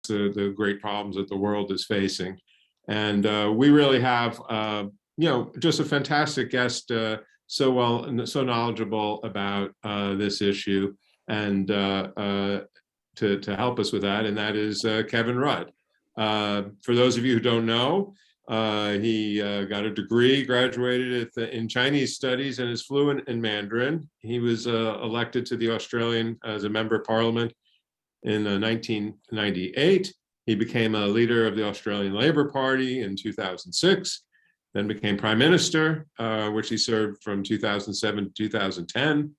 the great problems that the world is facing. And we really have, just a fantastic guest, so knowledgeable about this issue, and to help us with that, and that is Kevin Rudd. For those of you who don't know, he got a degree, graduated in Chinese studies, and is fluent in Mandarin. He was elected to the Australian as a member of parliament in 1998. He became a leader of the Australian Labor Party in 2006, then became prime minister, which he served from 2007 to 2010.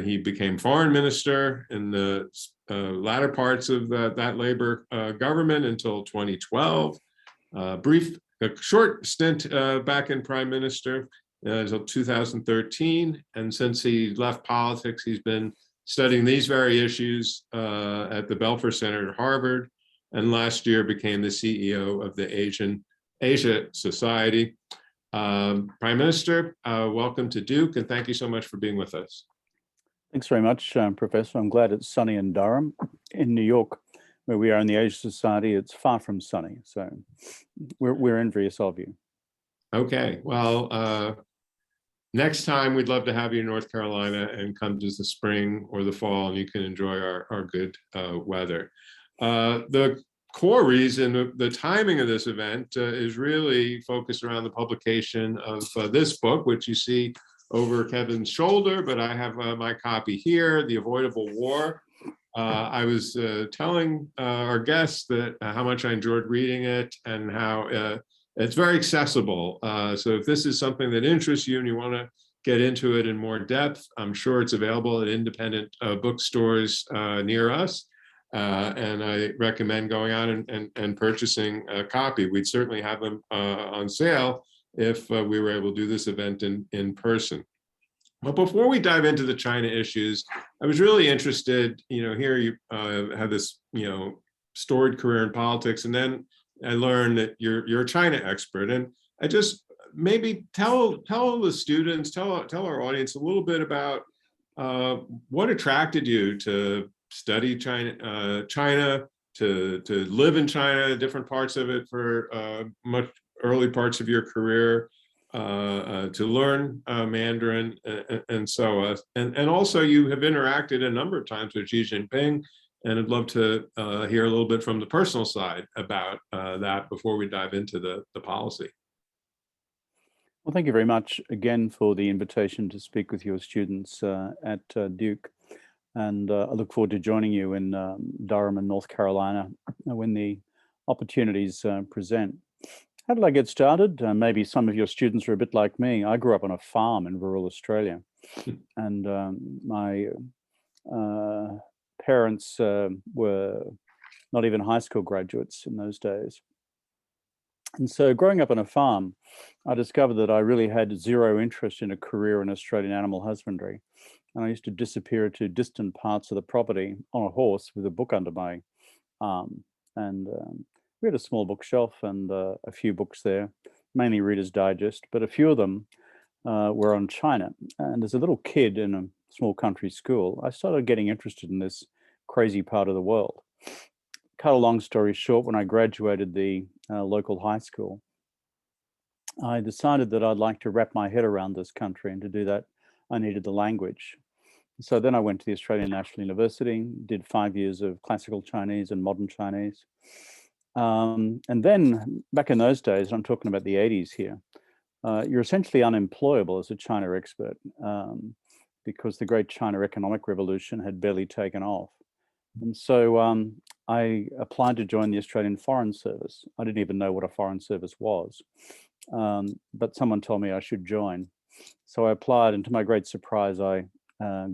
He became foreign minister in the latter parts of that Labor government until 2012. A short stint back in prime minister until 2013. And since he left politics, he's been studying these very issues at the Belfer Center at Harvard, and last year became the CEO of the Asia Society. Prime Minister, welcome to Duke, and thank you so much for being with us. Thanks very much, Professor. I'm glad it's sunny in Durham. In New York, where we are in the Asia Society, it's far from sunny, so we're envious of you. Okay, well, next time we'd love to have you in North Carolina and come to the spring or the fall, and you can enjoy our good weather. The core reason, the timing of this event is really focused around the publication of this book, which you see over Kevin's shoulder, but I have my copy here, The Avoidable War. I was telling our guests that how much I enjoyed reading it and how it's very accessible. So if this is something that interests you and you want to get into it in more depth, I'm sure it's available at independent bookstores near us. And I recommend going out and purchasing a copy. We'd certainly have them on sale if we were able to do this event in person. But before we dive into the China issues, I was really interested, here you have this, storied career in politics, and then I learned that you're a China expert. And I just maybe tell the students, tell our audience a little bit about what attracted you to study China, to live in China, different parts of it for much early parts of your career, to learn Mandarin, and so on. And also you have interacted a number of times with Xi Jinping, and I'd love to hear a little bit from the personal side about that before we dive into the policy. Well, thank you very much again for the invitation to speak with your students at Duke. And I look forward to joining you in Durham and North Carolina when the opportunities present. How did I get started? Maybe some of your students are a bit like me. I grew up on a farm in rural Australia, and my parents were not even high school graduates in those days. And so growing up on a farm, I discovered that I really had zero interest in a career in Australian animal husbandry. And I used to disappear to distant parts of the property on a horse with a book under my arm. And we had a small bookshelf and a few books there, mainly Reader's Digest, but a few of them were on China. And as a little kid in a small country school, I started getting interested in this crazy part of the world. Cut a long story short, when I graduated the local high school, I decided that I'd like to wrap my head around this country, and to do that, I needed the language. So then I went to the Australian National University, did 5 years of classical Chinese and modern Chinese. And then back in those days, and I'm talking about the 80s here, you're essentially unemployable as a China expert because the great China economic revolution had barely taken off. And so I applied to join the Australian Foreign Service. I didn't even know what a foreign service was, but someone told me I should join. So I applied, and to my great surprise, I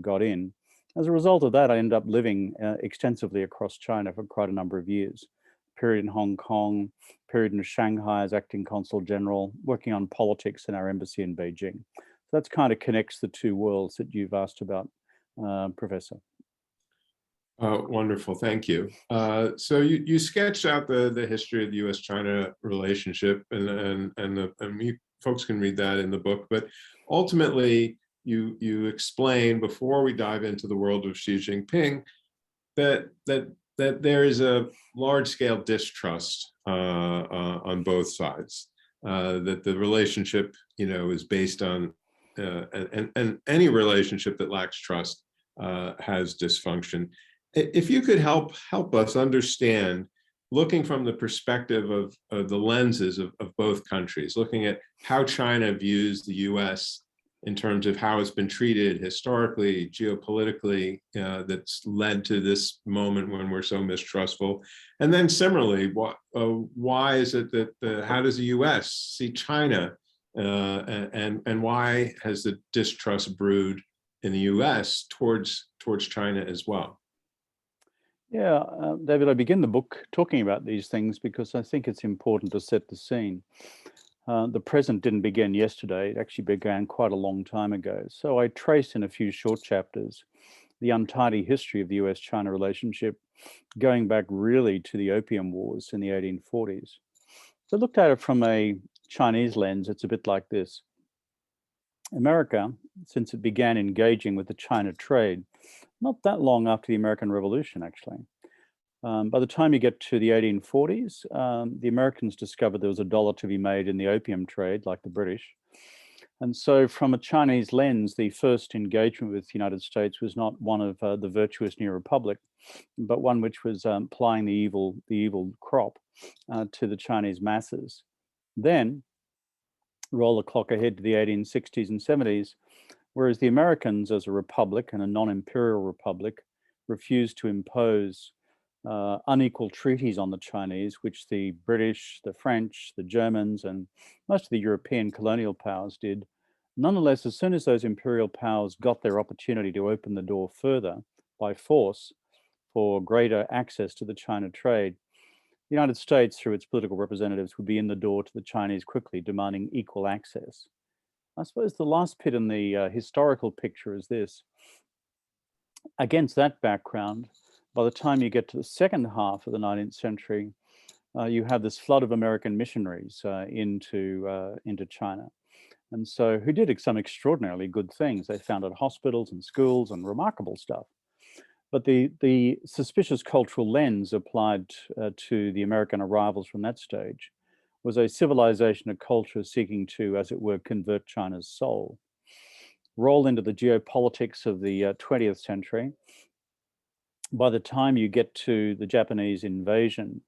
got in. As a result of that, I ended up living extensively across China for quite a number of years. Period in Hong Kong, period in Shanghai as acting consul general, working on politics in our embassy in Beijing. So that's kind of connects the two worlds that you've asked about, Professor. Wonderful, thank you. So you sketched out the history of the U.S.-China relationship, and folks can read that in the book. But ultimately, you explain, before we dive into the world of Xi Jinping, that that there is a large-scale distrust on both sides. That the relationship, is based on, and any relationship that lacks trust has dysfunction. If you could help us understand, looking from the perspective of the lenses of both countries, looking at how China views the U.S. in terms of how it's been treated historically, geopolitically, that's led to this moment when we're so mistrustful. And then similarly, why is it that, how does the US see China, and why has the distrust brewed in the US towards China as well? Yeah, David, I begin the book talking about these things because I think it's important to set the scene. The present didn't begin yesterday, it actually began quite a long time ago. So I trace in a few short chapters the untidy history of the US-China relationship, going back really to the Opium Wars in the 1840s. So looked at it from a Chinese lens, it's a bit like this. America, since it began engaging with the China trade, not that long after the American Revolution, actually. By the time you get to the 1840s, the Americans discovered there was $1 to be made in the opium trade, like the British. And so from a Chinese lens, the first engagement with the United States was not one of the virtuous New Republic, but one which was plying the evil crop to the Chinese masses. Then, roll the clock ahead to the 1860s and 70s, whereas the Americans, as a republic and a non-imperial republic, refused to impose unequal treaties on the Chinese, which the British, the French, the Germans, and most of the European colonial powers did. Nonetheless, as soon as those imperial powers got their opportunity to open the door further by force for greater access to the China trade, the United States, through its political representatives, would be in the door to the Chinese quickly, demanding equal access. I suppose the last bit in the historical picture is this. Against that background, by the time you get to the second half of the 19th century, you have this flood of American missionaries into China. And so who did some extraordinarily good things. They founded hospitals and schools and remarkable stuff. But the suspicious cultural lens applied to the American arrivals from that stage was a civilization, a culture seeking to, as it were, convert China's soul. Roll into the geopolitics of the 20th century. By the time you get to the Japanese invasion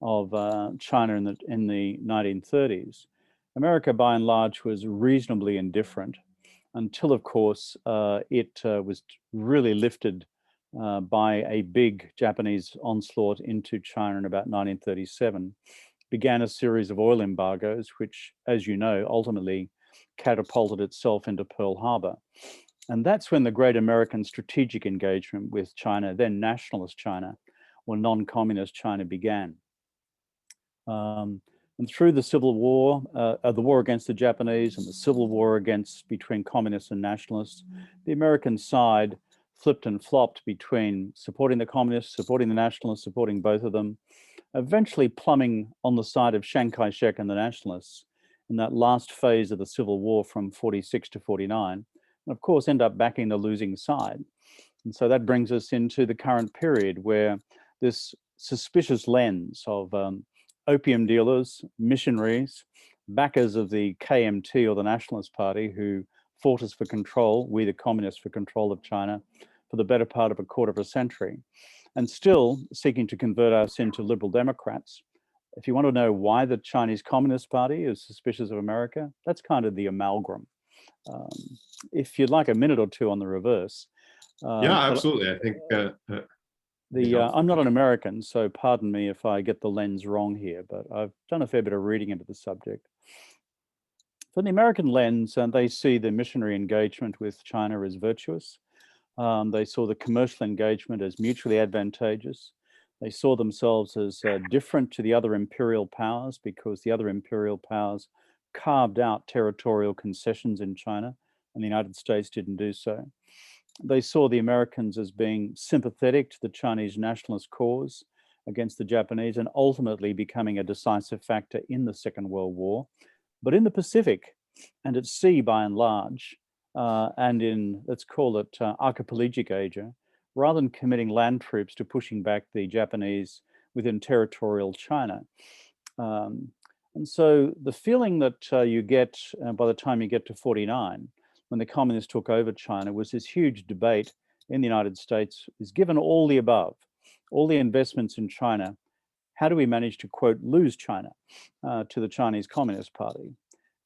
of China in the 1930s, America by and large was reasonably indifferent until, of course, it was really lifted by a big Japanese onslaught into China in about 1937, began a series of oil embargoes, which, as you know, ultimately catapulted itself into Pearl Harbor. And that's when the great American strategic engagement with China, then nationalist China, or non-communist China, began. And through the Civil War, the war against the Japanese and the Civil War between communists and nationalists, the American side flipped and flopped between supporting the communists, supporting the nationalists, supporting both of them, eventually plumbing on the side of Chiang Kai-shek and the nationalists in that last phase of the Civil War from 46 to 49, and of course end up backing the losing side. And so that brings us into the current period where this suspicious lens of opium dealers, missionaries, backers of the KMT or the Nationalist Party who fought us for control, we the communists for control of China, for the better part of a quarter of a century, and still seeking to convert us into liberal Democrats. If you want to know why the Chinese Communist Party is suspicious of America, that's kind of the amalgam. If you'd like a minute or two on the reverse. Yeah, absolutely. I think I'm not an American, so pardon me if I get the lens wrong here, but I've done a fair bit of reading into the subject. From the American lens, they see the missionary engagement with China as virtuous. They saw the commercial engagement as mutually advantageous. They saw themselves as different to the other imperial powers because the other imperial powers carved out territorial concessions in China, and the United States didn't do so. They saw the Americans as being sympathetic to the Chinese nationalist cause against the Japanese and ultimately becoming a decisive factor in the Second World War. But in the Pacific and at sea by and large, and in, let's call it archipelagic Asia, rather than committing land troops to pushing back the Japanese within territorial China. Um, and so the feeling that you get by the time you get to 49, when the communists took over China, was this huge debate in the United States is, given all the above, all the investments in China, how do we manage to, quote, lose China to the Chinese Communist Party?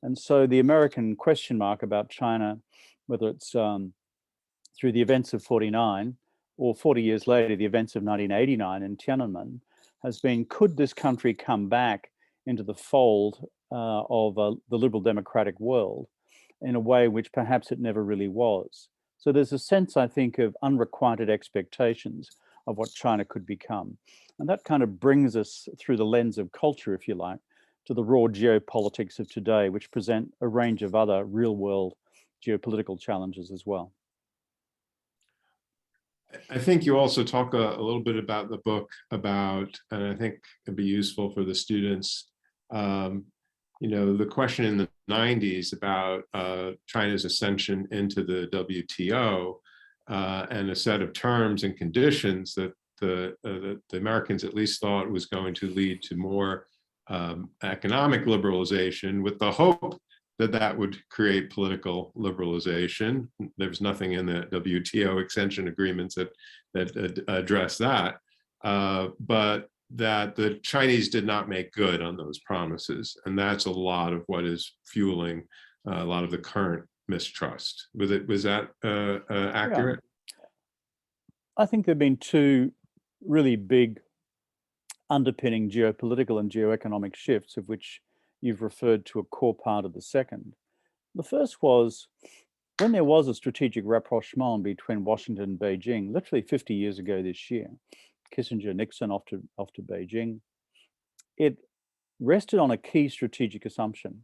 And so the American question mark about China, whether it's through the events of 49 or 40 years later, the events of 1989 in Tiananmen, has been, could this country come back into the fold of the liberal democratic world in a way which perhaps it never really was? So there's a sense, I think, of unrequited expectations of what China could become. And that kind of brings us through the lens of culture, if you like, to the raw geopolitics of today, which present a range of other real world geopolitical challenges as well. I think you also talk a little bit about the book about, and I think it'd be useful for the students, the question in the 90s about China's ascension into the WTO and a set of terms and conditions that the Americans at least thought was going to lead to more economic liberalization, with the hope that that would create political liberalization. There's nothing in the WTO extension agreements that address that, but that the Chinese did not make good on those promises. And that's a lot of what is fueling a lot of the current mistrust. Was that accurate? Yeah. I think there have been two really big underpinning geopolitical and geoeconomic shifts, of which you've referred to a core part of the second. The first was when there was a strategic rapprochement between Washington and Beijing, literally 50 years ago this year, Kissinger, Nixon off to Beijing, it rested on a key strategic assumption,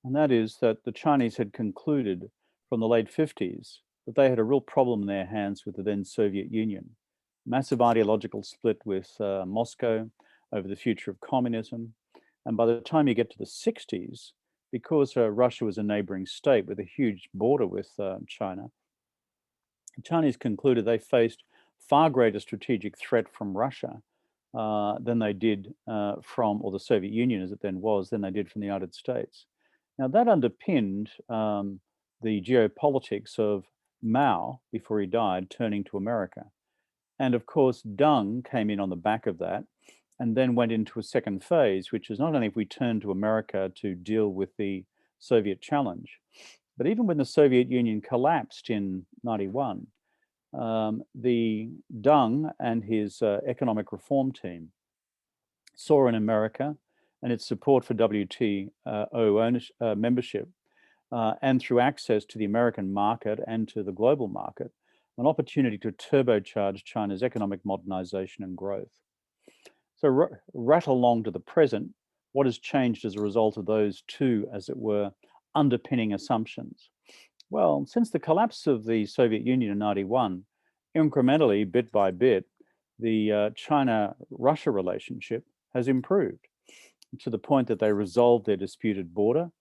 and that is that the Chinese had concluded from the late 50s that they had a real problem in their hands with the then Soviet Union. Massive ideological split with Moscow over the future of communism. And by the time you get to the 60s, because Russia was a neighboring state with a huge border with China, the Chinese concluded they faced far greater strategic threat from Russia than they did or the Soviet Union as it then was, than they did from the United States. Now that underpinned the geopolitics of Mao, before he died, turning to America. And of course, Deng came in on the back of that and then went into a second phase, which is not only if we turn to America to deal with the Soviet challenge, but even when the Soviet Union collapsed in 91, the Deng and his economic reform team saw in America and its support for WTO membership and through access to the American market and to the global market, an opportunity to turbocharge China's economic modernization and growth. So rattle along to the present, what has changed as a result of those two, as it were, underpinning assumptions? Well, since the collapse of the Soviet Union in 91, incrementally, bit by bit, the China-Russia relationship has improved to the point that they resolved their disputed border.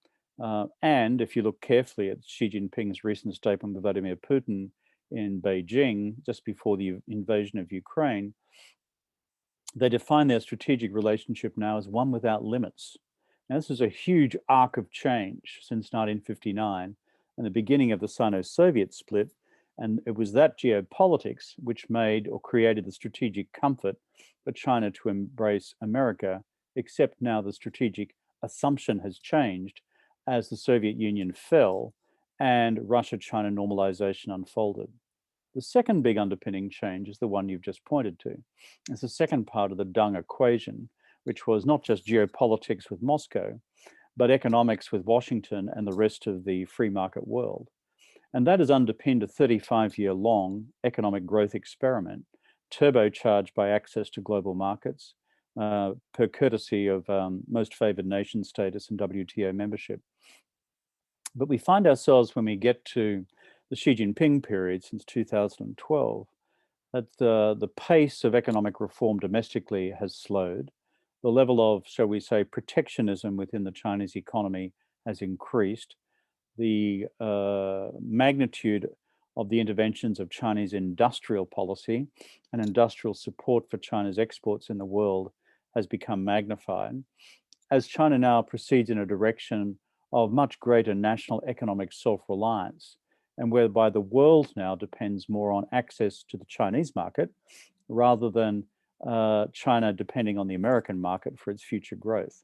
And if you look carefully at Xi Jinping's recent statement with Vladimir Putin in Beijing, just before the invasion of Ukraine, they define their strategic relationship now as one without limits. Now, this is a huge arc of change since 1959 and the beginning of the Sino-Soviet split. And it was that geopolitics which made or created the strategic comfort for China to embrace America, except now the strategic assumption has changed as the Soviet Union fell and Russia-China normalization unfolded. The second big underpinning change is the one you've just pointed to. It's the second part of the Deng equation, which was not just geopolitics with Moscow, but economics with Washington and the rest of the free market world. And that has underpinned a 35-year-long economic growth experiment, turbocharged by access to global markets, per courtesy of most favored nation status and WTO membership. But we find ourselves, when we get to the Xi Jinping period since 2012, that the pace of economic reform domestically has slowed. The level of, shall we say, protectionism within the Chinese economy has increased. The magnitude of the interventions of Chinese industrial policy and industrial support for China's exports in the world has become magnified, as China now proceeds in a direction of much greater national economic self-reliance, and whereby the world now depends more on access to the Chinese market rather than China depending on the American market for its future growth.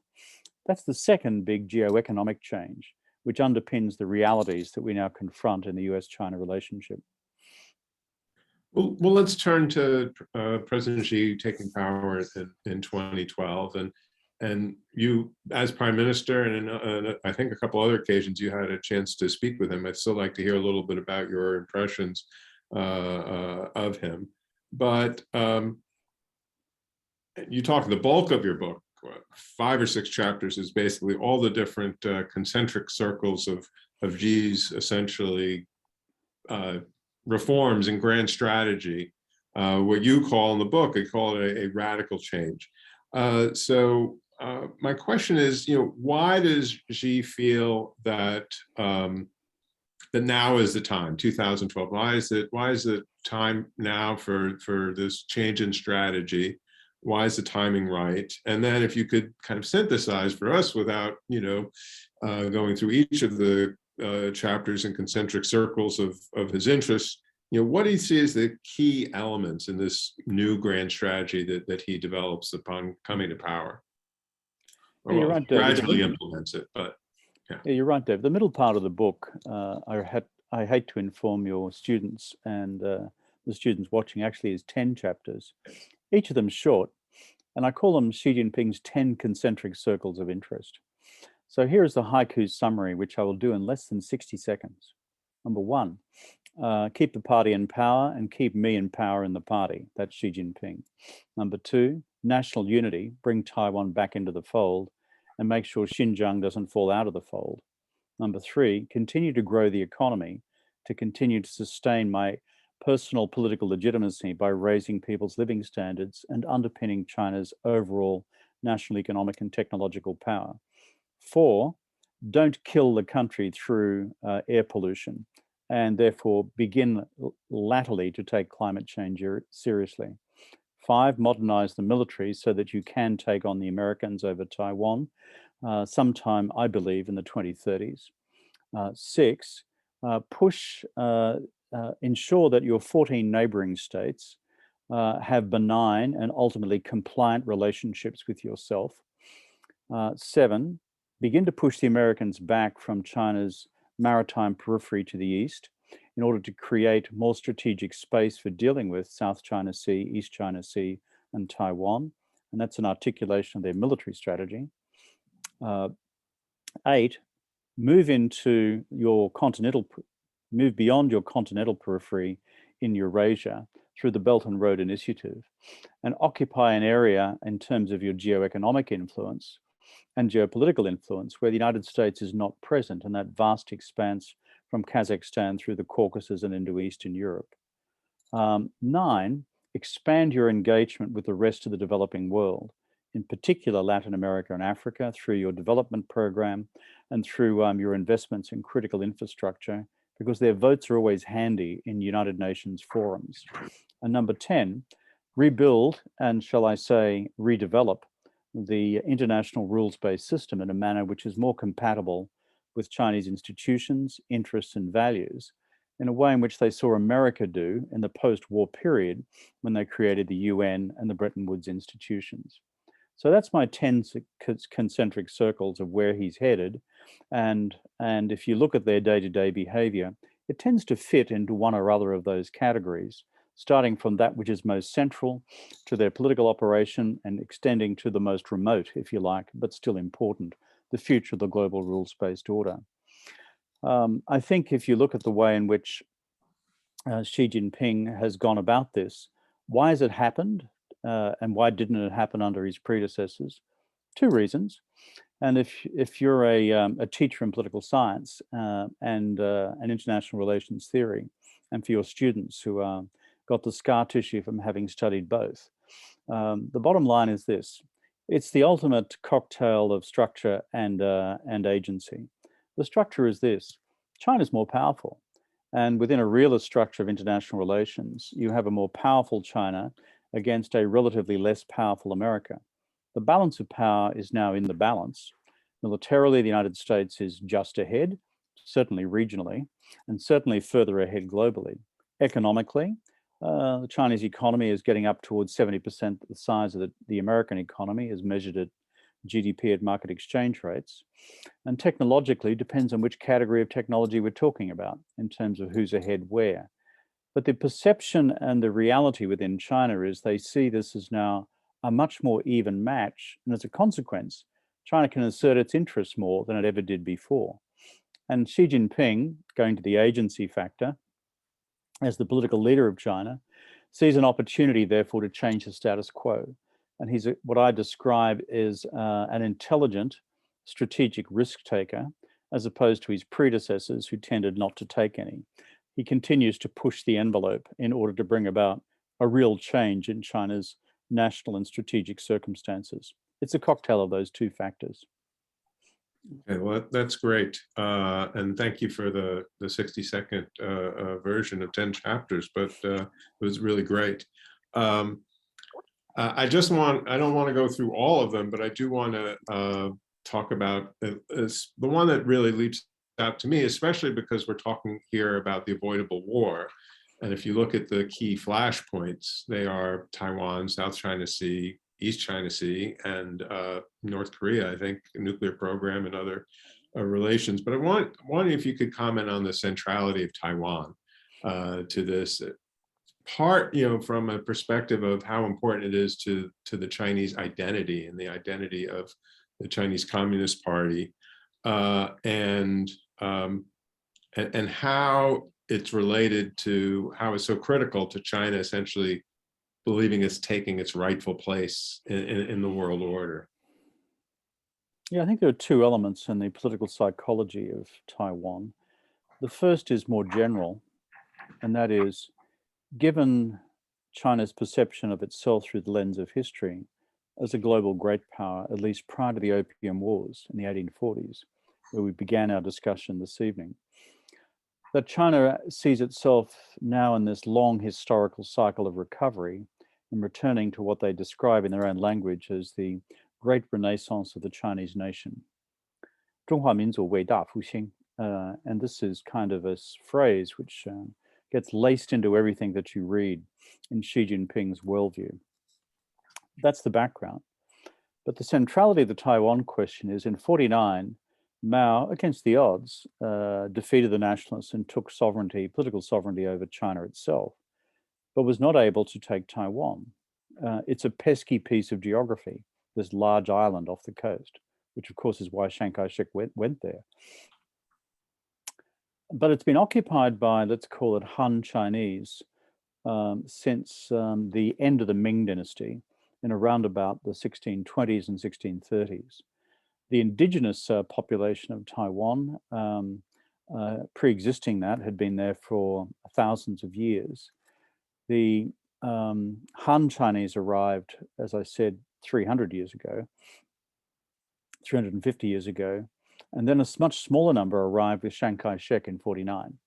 That's the second big geoeconomic change, which underpins the realities that we now confront in the US-China relationship. Well, let's turn to President Xi taking power in 2012, and you, as Prime Minister, and I think a couple other occasions you had a chance to speak with him. I'd still like to hear a little bit about your impressions of him. But you talk, the bulk of your book, 5 or 6 chapters, is basically all the different concentric circles of Xi's essentially reforms and grand strategy, what you call in the book, I call it a radical change. So my question is, why does Xi feel that that now is the time, 2012? Why is it time now for this change in strategy? Why is the timing right? And then if you could kind of synthesize for us without, going through each of the chapters and concentric circles of his interests, what do you see as the key elements in this new grand strategy that he develops upon coming to power? Or you're right, David. Gradually implements it, but yeah, you're right, Dave. The middle part of the book, I hate to inform your students and the students watching, actually is 10 chapters. Each of them short, and I call them Xi Jinping's 10 concentric circles of interest. So here is the haiku summary, which I will do in less than 60 seconds. Number 1, keep the party in power and keep me in power in the party. That's Xi Jinping. Number 2, national unity, bring Taiwan back into the fold and make sure Xinjiang doesn't fall out of the fold. Number 3, continue to grow the economy to continue to sustain my personal political legitimacy by raising people's living standards and underpinning China's overall national economic and technological power. 4, don't kill the country through air pollution, and therefore begin latterly to take climate change seriously. 5, modernize the military so that you can take on the Americans over Taiwan sometime, I believe, in the 2030s. 6, ensure that your 14 neighboring states have benign and ultimately compliant relationships with yourself. 7, begin to push the Americans back from China's maritime periphery to the east in order to create more strategic space for dealing with South China Sea, East China Sea, and Taiwan. And that's an articulation of their military strategy. 8, move beyond your continental periphery in Eurasia through the Belt and Road Initiative and occupy an area in terms of your geoeconomic influence and geopolitical influence where the United States is not present in that vast expanse from Kazakhstan through the Caucasus and into Eastern Europe. 9, expand your engagement with the rest of the developing world, in particular Latin America and Africa, through your development program and through your investments in critical infrastructure, because their votes are always handy in United Nations forums. And number 10, rebuild and, shall I say, redevelop the international rules-based system in a manner which is more compatible with Chinese institutions, interests, and values, in a way in which they saw America do in the post-war period when they created the UN and the Bretton Woods institutions. So that's my 10 concentric circles of where he's headed. And if you look at their day-to-day behavior, it tends to fit into one or other of those categories, starting from that which is most central to their political operation and extending to the most remote, if you like, but still important, the future of the global rules-based order. I think if you look at the way in which Xi Jinping has gone about this, why has it happened? And why didn't it happen under his predecessors? 2 reasons. And if you're a teacher in political science and an international relations theory, and for your students who got the scar tissue from having studied both, the bottom line is this: it's the ultimate cocktail of structure and agency. The structure is this: China's more powerful, And within a realist structure of international relations, you have a more powerful China against a relatively less powerful America. The balance of power is now in the balance. Militarily, the United States is just ahead, certainly regionally, and certainly further ahead globally. Economically, the Chinese economy is getting up towards 70% the size of the American economy, as measured at GDP at market exchange rates. And technologically, depends on which category of technology we're talking about in terms of who's ahead where. But the perception and the reality within China is they see this as now a much more even match. And as a consequence, China can assert its interests more than it ever did before. And Xi Jinping, going to the agency factor, as the political leader of China, sees an opportunity, therefore, to change the status quo. And he's what I describe as an intelligent, strategic risk taker, as opposed to his predecessors who tended not to take any. He continues to push the envelope in order to bring about a real change in China's national and strategic circumstances. It's a cocktail of those two factors. Okay, well, that's great. And thank you for the 60-second version of 10 chapters, but it was really great. I don't want to go through all of them, but I do want to talk about the one that really leaps out to me, especially because we're talking here about the avoidable war. And if you look at the key flashpoints, they are Taiwan, South China Sea, East China Sea, and North Korea, I think, nuclear program and other relations. But I wonder if you could comment on the centrality of Taiwan to this part, from a perspective of how important it is to the Chinese identity and the identity of the Chinese Communist Party, and how it's related to how it's so critical to China essentially believing it's taking its rightful place in the world order. Yeah, I think there are two elements in the political psychology of Taiwan. The first is more general, and that is, given China's perception of itself through the lens of history as a global great power, at least prior to the Opium Wars in the 1840s, where we began our discussion this evening, that China sees itself now in this long historical cycle of recovery and returning to what they describe in their own language as the great renaissance of the Chinese nation. 中华民族伟大复兴. And this is kind of a phrase which gets laced into everything that you read in Xi Jinping's worldview. That's the background. But the centrality of the Taiwan question is in 1949, Mao, against the odds, defeated the nationalists and took political sovereignty over China itself, but was not able to take Taiwan. It's a pesky piece of geography, this large island off the coast, which of course is why Chiang Kai-shek went there. But it's been occupied by, let's call it Han Chinese, since the end of the Ming dynasty in around about the 1620s and 1630s. The indigenous population of Taiwan, pre-existing that, had been there for thousands of years. The Han Chinese arrived, as I said, 300 years ago, 350 years ago, and then a much smaller number arrived with Chiang Kai-shek in 1949.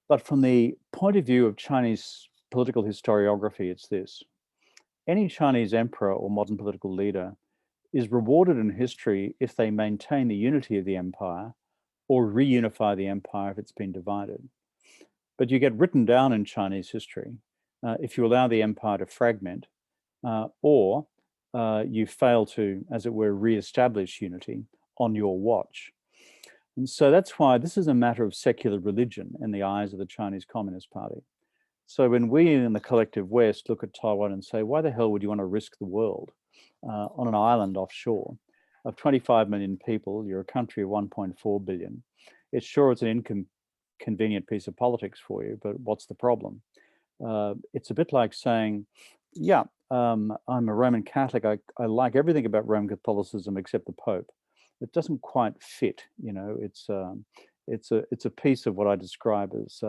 But from the point of view of Chinese political historiography, it's this. Any Chinese emperor or modern political leader is rewarded in history if they maintain the unity of the empire or reunify the empire if it's been divided. But you get written down in Chinese history if you allow the empire to fragment or you fail to, as it were, reestablish unity on your watch. And so that's why this is a matter of secular religion in the eyes of the Chinese Communist Party. So when we in the collective West look at Taiwan and say, why the hell would you want to risk the world on an island offshore of 25 million people? You're a country of 1.4 billion. It's sure it's an inconvenient piece of politics for you, but what's the problem? It's a bit like saying, yeah, I'm a Roman Catholic. I like everything about Roman Catholicism except the Pope. It doesn't quite fit, it's a piece of what I describe as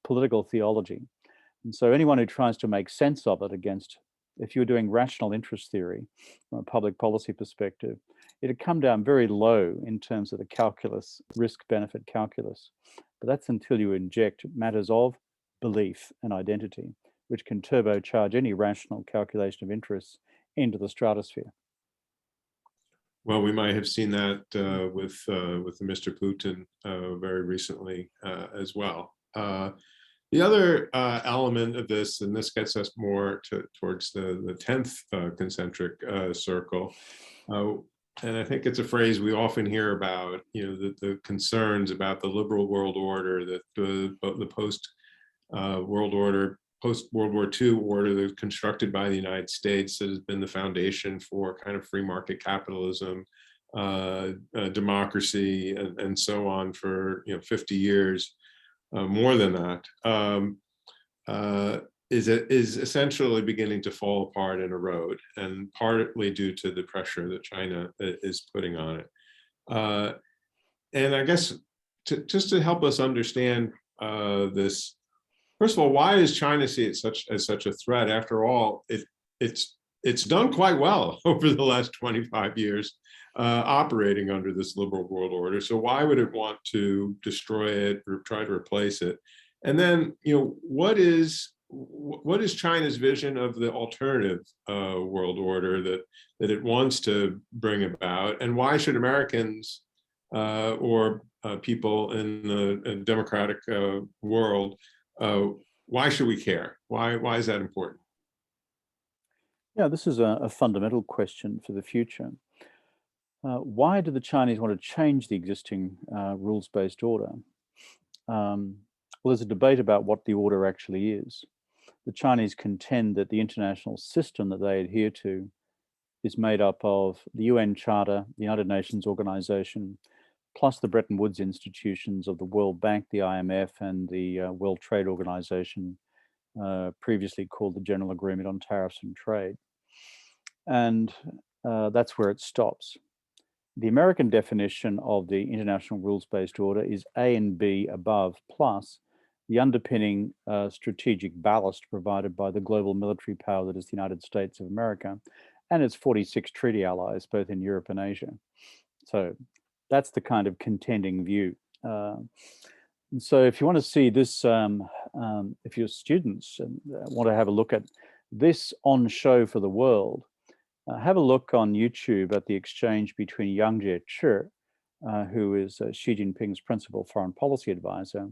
political theology. And so anyone who tries to make sense of it if you're doing rational interest theory from a public policy perspective, it'd come down very low in terms of the calculus, risk-benefit calculus. But that's until you inject matters of belief and identity, which can turbocharge any rational calculation of interests into the stratosphere. Well, we might have seen that with Mr. Putin very recently as well. The other element of this, and this gets us more towards the 10th concentric circle, and I think it's a phrase we often hear about, the concerns about the liberal world order, that the post-World War II order that was constructed by the United States, that has been the foundation for kind of free market capitalism, democracy, and so on for 50 years. More than that, is essentially beginning to fall apart and erode, and partly due to the pressure that China is putting on it. And I guess just to help us understand this, first of all, why does China see it as such a threat? After all, it's done quite well over the last 25 years. Operating under this liberal world order. So why would it want to destroy it or try to replace it? And then, what is China's vision of the alternative world order that it wants to bring about? And why should Americans or people in the democratic world, why should we care? Why is that important? Yeah, this is a fundamental question for the future. Why do the Chinese want to change the existing rules-based order? Well, there's a debate about what the order actually is. The Chinese contend that the international system that they adhere to is made up of the UN Charter, the United Nations Organization, plus the Bretton Woods institutions of the World Bank, the IMF, and the World Trade Organization, previously called the General Agreement on Tariffs and Trade. And that's where it stops. The American definition of the international rules-based order is A and B above, plus the underpinning strategic ballast provided by the global military power that is the United States of America and its 46 treaty allies, both in Europe and Asia. So that's the kind of contending view. And so if you want to see this, if you're students and want to have a look at this on show for the world, have a look on YouTube at the exchange between Yang Jiechi, who is Xi Jinping's principal foreign policy advisor,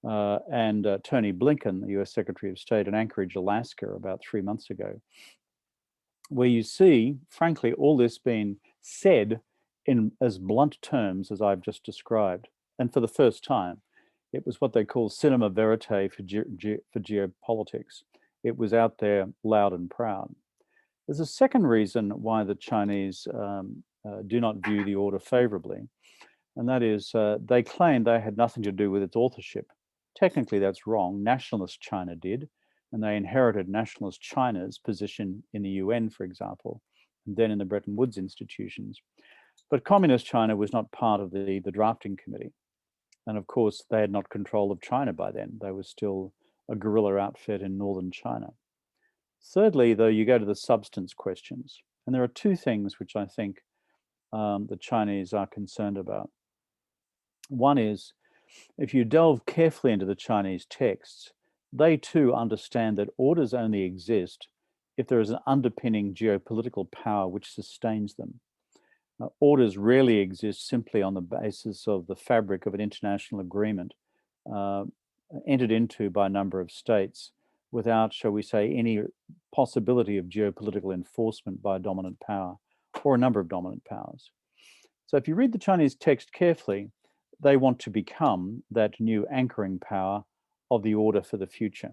and Tony Blinken, the US Secretary of State in Anchorage, Alaska, about 3 months ago, where you see, frankly, all this being said in as blunt terms as I've just described. And for the first time, it was what they call cinema verite for geopolitics. It was out there loud and proud. There's a second reason why the Chinese do not view the order favorably, and that is they claim they had nothing to do with its authorship. Technically, that's wrong. Nationalist China did, and they inherited nationalist China's position in the UN, for example, and then in the Bretton Woods institutions. But communist China was not part of the drafting committee. And of course, they had not control of China by then. They were still a guerrilla outfit in northern China. Thirdly, though, you go to the substance questions. And there are two things which I think the Chinese are concerned about. One is, if you delve carefully into the Chinese texts, they too understand that orders only exist if there is an underpinning geopolitical power which sustains them. Orders rarely exist simply on the basis of the fabric of an international agreement entered into by a number of states without, shall we say, any possibility of geopolitical enforcement by a dominant power or a number of dominant powers. So if you read the Chinese text carefully, they want to become that new anchoring power of the order for the future.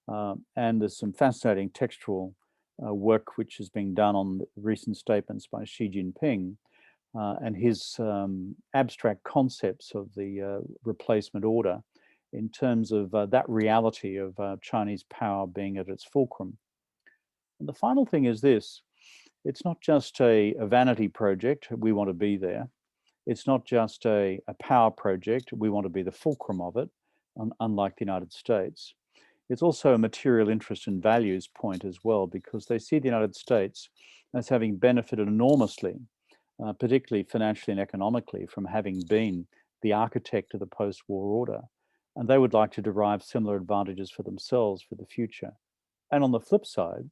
And there's some fascinating textual work which is being done on recent statements by Xi Jinping and his abstract concepts of the replacement order in terms of that reality of Chinese power being at its fulcrum. And the final thing is this: it's not just a vanity project, we want to be there. It's not just a power project, we want to be the fulcrum of it, unlike the United States. It's also a material interest and values point as well, because they see the United States as having benefited enormously, particularly financially and economically, from having been the architect of the post-war order, and they would like to derive similar advantages for themselves for the future. And on the flip side,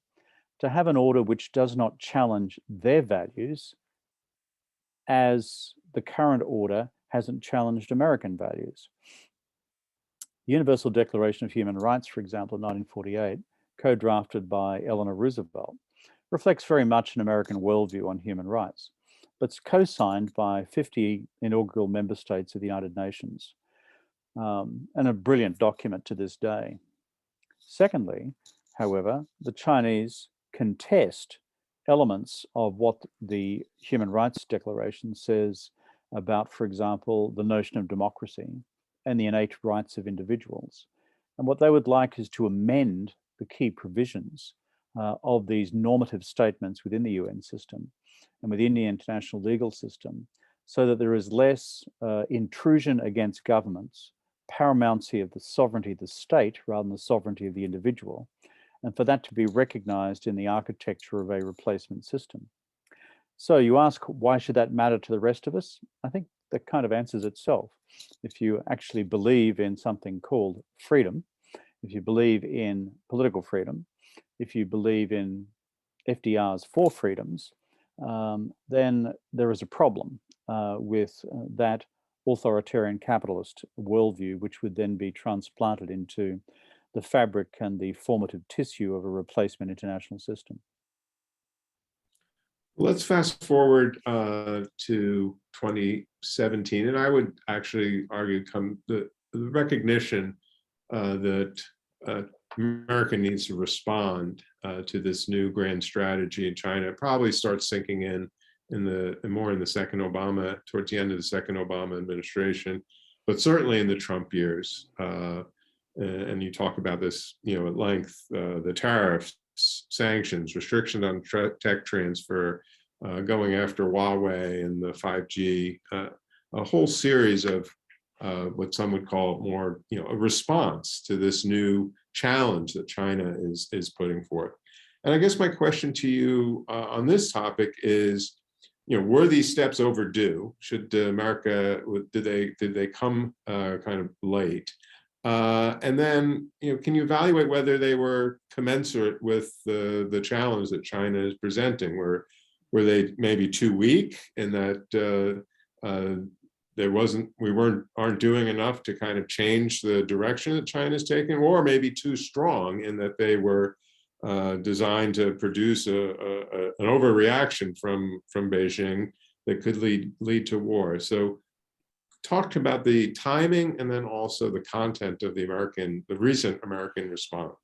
to have an order which does not challenge their values as the current order hasn't challenged American values. The Universal Declaration of Human Rights, for example, in 1948, co-drafted by Eleanor Roosevelt, reflects very much an American worldview on human rights, but it's co-signed by 50 inaugural member states of the United Nations, and a brilliant document to this day. Secondly, however, the Chinese contest elements of what the Human Rights Declaration says about, for example, the notion of democracy and the innate rights of individuals. And what they would like is to amend the key provisions of these normative statements within the UN system and within the international legal system, so that there is less intrusion against governments, paramountcy of the sovereignty of the state rather than the sovereignty of the individual, and for that to be recognized in the architecture of a replacement system. So you ask, why should that matter to the rest of us? I think that kind of answers itself. If you actually believe in something called freedom, if you believe in political freedom, if you believe in FDR's four freedoms, then there is a problem with that authoritarian capitalist worldview, which would then be transplanted into the fabric and the formative tissue of a replacement international system. Let's fast forward to 2017, and I would actually argue the recognition that America needs to respond to this new grand strategy in China. It probably starts sinking in more in the second Obama, towards the end of the second Obama administration, but certainly in the Trump years. And you talk about this, at length, the tariffs, sanctions, restrictions on tech transfer, going after Huawei and the 5G, a whole series of what some would call more, a response to this new challenge that China is putting forth. And I guess my question to you on this topic is, were these steps overdue? Should America, did they come kind of late? And then, can you evaluate whether they were commensurate with the challenge that China is presenting? Were they maybe too weak in that we aren't doing enough to kind of change the direction that China's taking, or maybe too strong in that they were designed to produce an overreaction from Beijing that could lead to war? So talk about the timing and then also the content of the recent American response.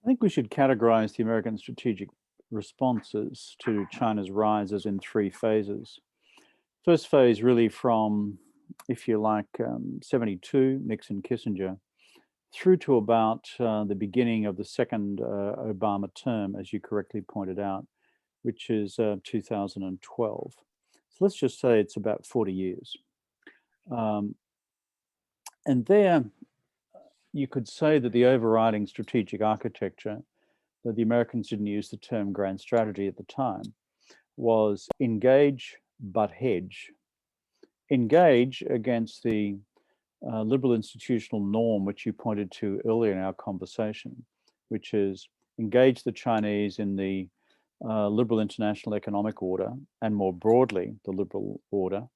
I think we should categorize the American strategic responses to China's rise as in three phases. First phase really from, if you like, 72, Nixon, Kissinger, through to about the beginning of the second Obama term, as you correctly pointed out, which is 2012. So let's just say it's about 40 years. And there, you could say that the overriding strategic architecture, that the Americans didn't use the term grand strategy at the time, was engage but hedge. Engage against the liberal institutional norm, which you pointed to earlier in our conversation, which is engage the Chinese in the liberal international economic order, and more broadly, the liberal order.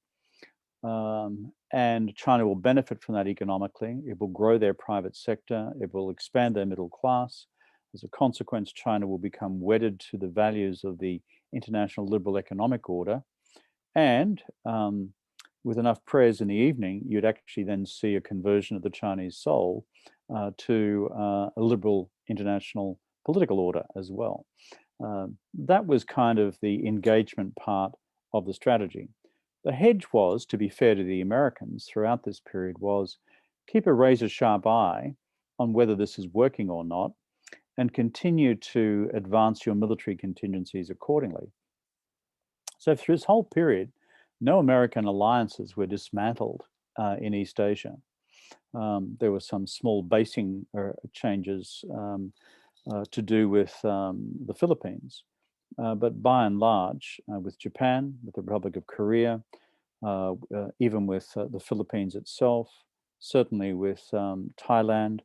And China will benefit from that economically. It will grow their private sector. It will expand their middle class. As a consequence, China will become wedded to the values of the international liberal economic order. And with enough prayers in the evening, you'd actually then see a conversion of the Chinese soul to a liberal international political order as well. That was kind of the engagement part of the strategy. The hedge was, to be fair to the Americans throughout this period, was keep a razor-sharp eye on whether this is working or not, and continue to advance your military contingencies accordingly. So through this whole period, no American alliances were dismantled in East Asia. There were some small basing changes to do with the Philippines. But by and large, with Japan, with the Republic of Korea, even with the Philippines itself, certainly with Thailand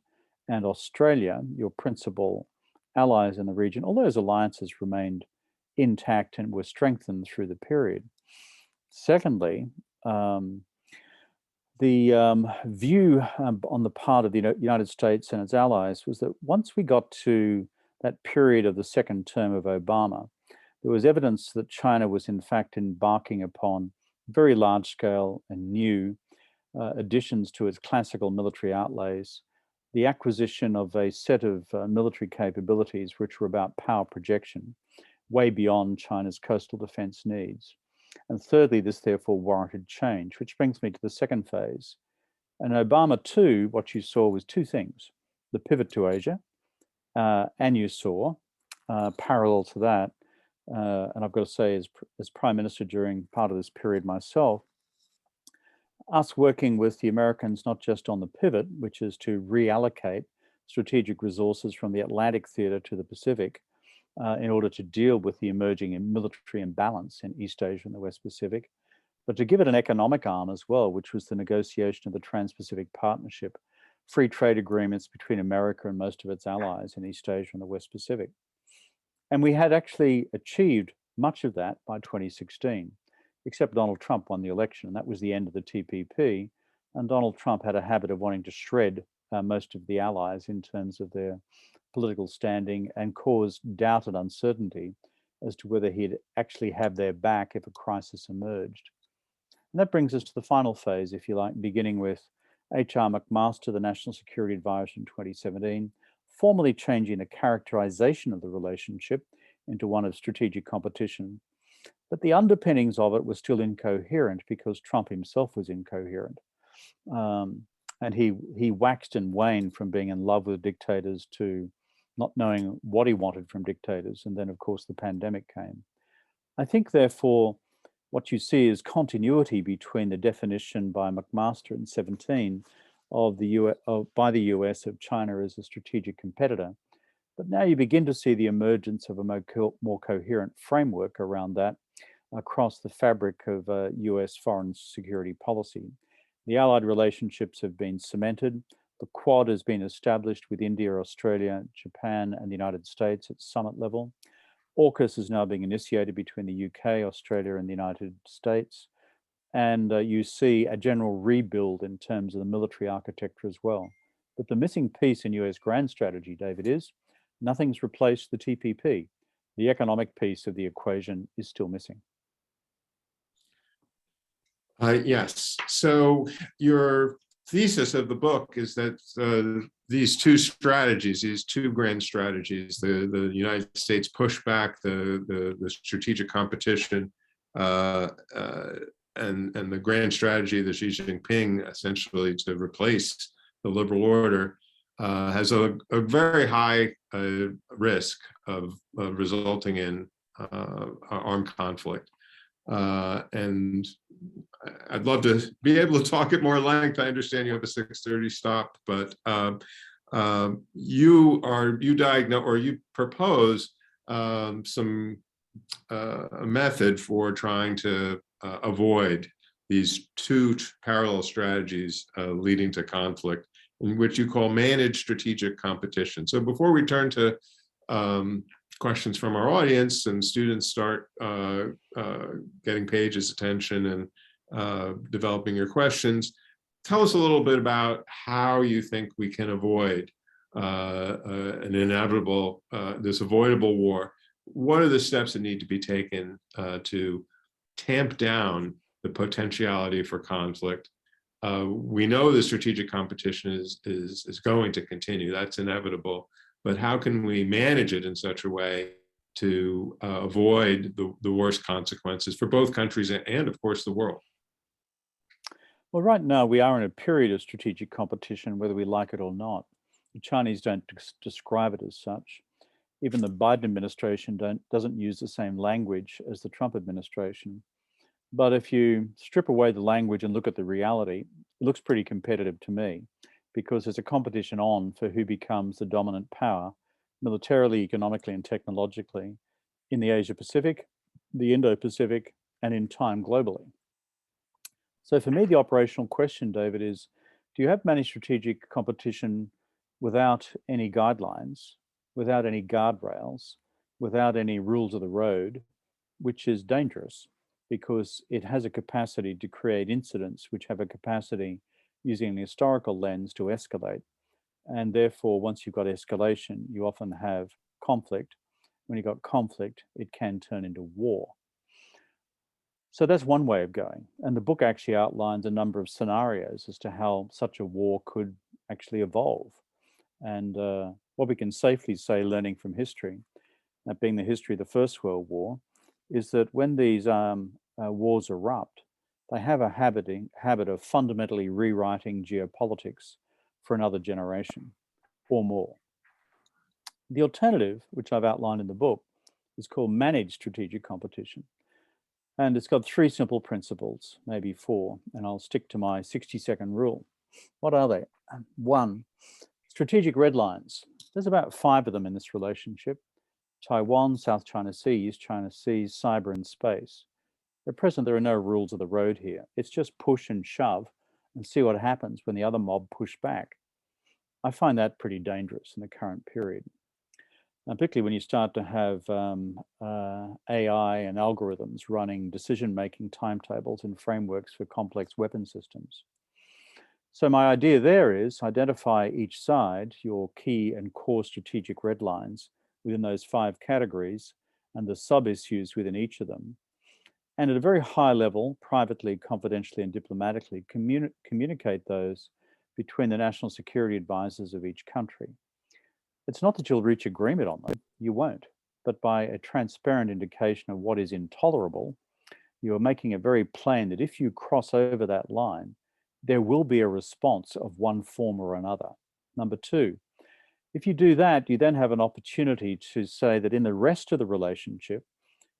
and Australia, your principal allies in the region. All those alliances remained intact and were strengthened through the period. Secondly, the view on the part of the United States and its allies was that once we got to that period of the second term of Obama, there was evidence that China was in fact embarking upon very large scale and new additions to its classical military outlays, the acquisition of a set of military capabilities which were about power projection, way beyond China's coastal defense needs. And thirdly, this therefore warranted change, which brings me to the second phase. And Obama 2, what you saw was two things: the pivot to Asia, and you saw, parallel to that, and I've got to say, as Prime Minister during part of this period myself, us working with the Americans not just on the pivot, which is to reallocate strategic resources from the Atlantic theater to the Pacific, in order to deal with the emerging military imbalance in East Asia and the West Pacific, but to give it an economic arm as well, which was the negotiation of the Trans-Pacific Partnership, free trade agreements between America and most of its allies in East Asia and the West Pacific. And we had actually achieved much of that by 2016, except Donald Trump won the election, and that was the end of the TPP. And Donald Trump had a habit of wanting to shred most of the allies in terms of their political standing, and caused doubt and uncertainty as to whether he'd actually have their back if a crisis emerged. And that brings us to the final phase, if you like, beginning with H.R. McMaster, the National Security Advisor in 2017, formally changing the characterization of the relationship into one of strategic competition. But the underpinnings of it were still incoherent because Trump himself was incoherent. And he waxed and waned from being in love with dictators to not knowing what he wanted from dictators. And then, of course, the pandemic came. I think, therefore, what you see is continuity between the definition by McMaster in 17 of by the US of China as a strategic competitor. But now you begin to see the emergence of a more coherent framework around that across the fabric of US foreign security policy. The allied relationships have been cemented. The Quad has been established with India, Australia, Japan, and the United States at summit level. AUKUS is now being initiated between the UK, Australia, and the United States. And you see a general rebuild in terms of the military architecture as well. But the missing piece in US grand strategy, David, is nothing's replaced the TPP. The economic piece of the equation is still missing. Yes. So your thesis of the book is that these two strategies, these two grand strategies, the United States pushback, the strategic competition, and the grand strategy that Xi Jinping essentially to replace the liberal order, has a very high risk of resulting in armed conflict. And I'd love to be able to talk at more length. I understand you have a 6:30 stop, but you diagnose, or you propose a method for trying to avoid these two parallel strategies leading to conflict, in which you call managed strategic competition. So before we turn to questions from our audience and students start getting Paige's attention and developing your questions, tell us a little bit about how you think we can avoid an inevitable, this avoidable war. What are the steps that need to be taken to tamp down the potentiality for conflict? We know the strategic competition is going to continue. That's inevitable. But how can we manage it in such a way to avoid the worst consequences for both countries and, of course, the world? Well, right now we are in a period of strategic competition, whether we like it or not. The Chinese don't describe it as such. Even the Biden administration doesn't use the same language as the Trump administration. But if you strip away the language and look at the reality, it looks pretty competitive to me, because there's a competition on for who becomes the dominant power, militarily, economically, and technologically, in the Asia Pacific, the Indo-Pacific, and in time globally. So for me, the operational question, David, is do you have managed strategic competition without any guidelines, without any guardrails, without any rules of the road, which is dangerous because it has a capacity to create incidents which have a capacity using an historical lens to escalate. And therefore, once you've got escalation, you often have conflict. When you've got conflict, it can turn into war. So that's one way of going. And the book actually outlines a number of scenarios as to how such a war could actually evolve. And what we can safely say, learning from history, that being the history of the First World War, is that when these wars erupt, they have a habit of fundamentally rewriting geopolitics for another generation or more. The alternative, which I've outlined in the book, is called managed strategic competition. And it's got 3 simple principles, maybe 4, and I'll stick to my 60-second rule. What are they? 1, strategic red lines. There's about 5 of them in this relationship. Taiwan, South China Sea, East China Sea, cyber and space. At present, there are no rules of the road here. It's just push and shove and see what happens when the other mob push back. I find that pretty dangerous in the current period. And particularly when you start to have AI and algorithms running decision-making timetables and frameworks for complex weapon systems. So my idea there is identify each side, your key and core strategic red lines within those 5 categories and the sub-issues within each of them. And at a very high level, privately, confidentially, and diplomatically, communicate those between the national security advisors of each country. It's not that you'll reach agreement on them, you won't, but by a transparent indication of what is intolerable, you are making it very plain that if you cross over that line, there will be a response of one form or another. Number 2, if you do that, you then have an opportunity to say that in the rest of the relationship,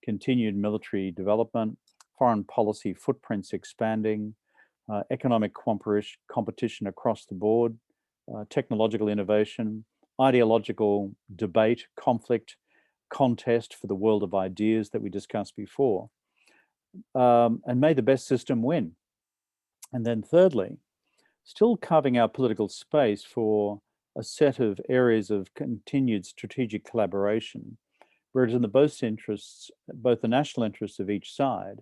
continued military development, foreign policy footprints expanding, economic competition across the board, technological innovation, ideological debate, conflict, contest for the world of ideas that we discussed before, and may the best system win. And then thirdly, still carving out political space for a set of areas of continued strategic collaboration, where it is in the both interests, both the national interests of each side,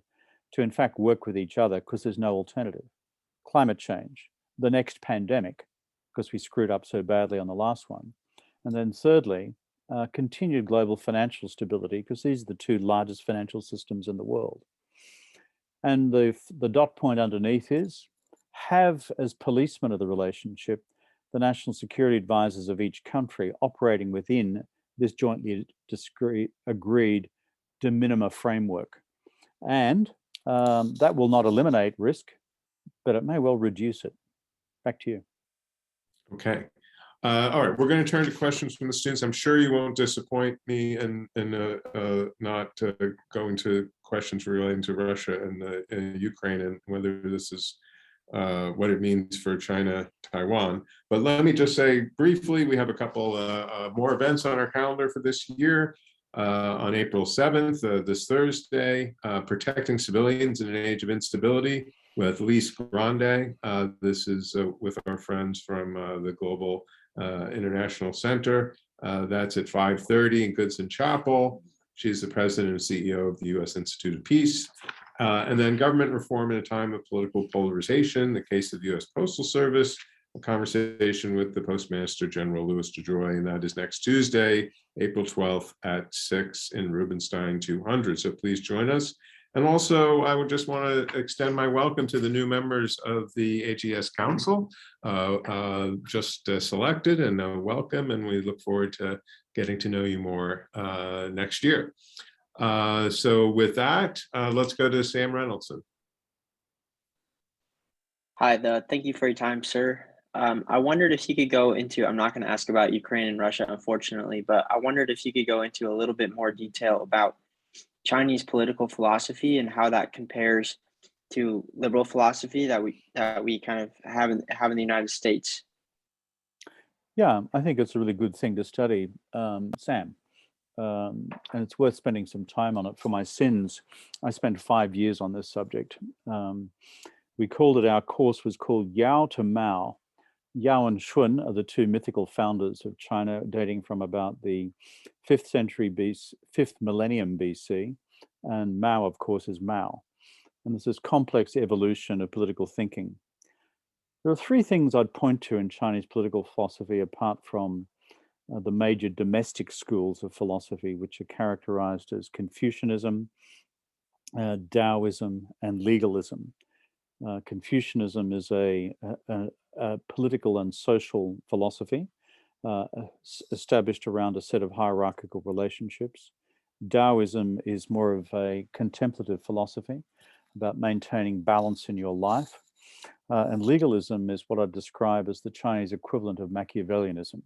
to in fact work with each other because there's no alternative. Climate change, the next pandemic, because we screwed up so badly on the last one. And then thirdly, continued global financial stability, because these are the 2 largest financial systems in the world. And the dot point underneath is have as policemen of the relationship the national security advisors of each country operating within this jointly agreed de minima framework. And that will not eliminate risk, but it may well reduce it. Back to you. Okay. All right, we're going to turn to questions from the students. I'm sure you won't disappoint me in not going to questions relating to Russia and Ukraine and whether this is what it means for China, Taiwan. But let me just say briefly, we have a couple more events on our calendar for this year. On April 7th, this Thursday, Protecting Civilians in an Age of Instability with Lise Grande. This is with our friends from the Global International Center. That's at 5:30 in Goodson Chapel. She's the president and CEO of the U.S. Institute of Peace. And then Government Reform in a Time of Political Polarization, the case of the U.S. Postal Service, a conversation with the Postmaster General Louis DeJoy, and that is next Tuesday, April 12th at 6 in Rubenstein 200. So please join us. And also, I would just want to extend my welcome to the new members of the AGS Council, just selected, and welcome, and we look forward to getting to know you more next year. So with that, let's go to Sam Reynoldson. Hi, thank you for your time, sir. I wondered if you could go into, I'm not going to ask about Ukraine and Russia, unfortunately, but I wondered if you could go into a little bit more detail about Chinese political philosophy and how that compares to liberal philosophy that we kind of have in the United States. Yeah, I think it's a really good thing to study, Sam. And it's worth spending some time on it. For my sins, I spent 5 years on this subject. our course was called Yao to Mao. Yao and Shun are the two mythical founders of China, dating from about the 5th millennium BC. And Mao, of course, is Mao. And there's this complex evolution of political thinking. There are three things I'd point to in Chinese political philosophy, apart from the major domestic schools of philosophy, which are characterized as Confucianism, Taoism, and legalism. Confucianism is a political and social philosophy established around a set of hierarchical relationships. Taoism is more of a contemplative philosophy about maintaining balance in your life. And legalism is what I describe as the Chinese equivalent of Machiavellianism.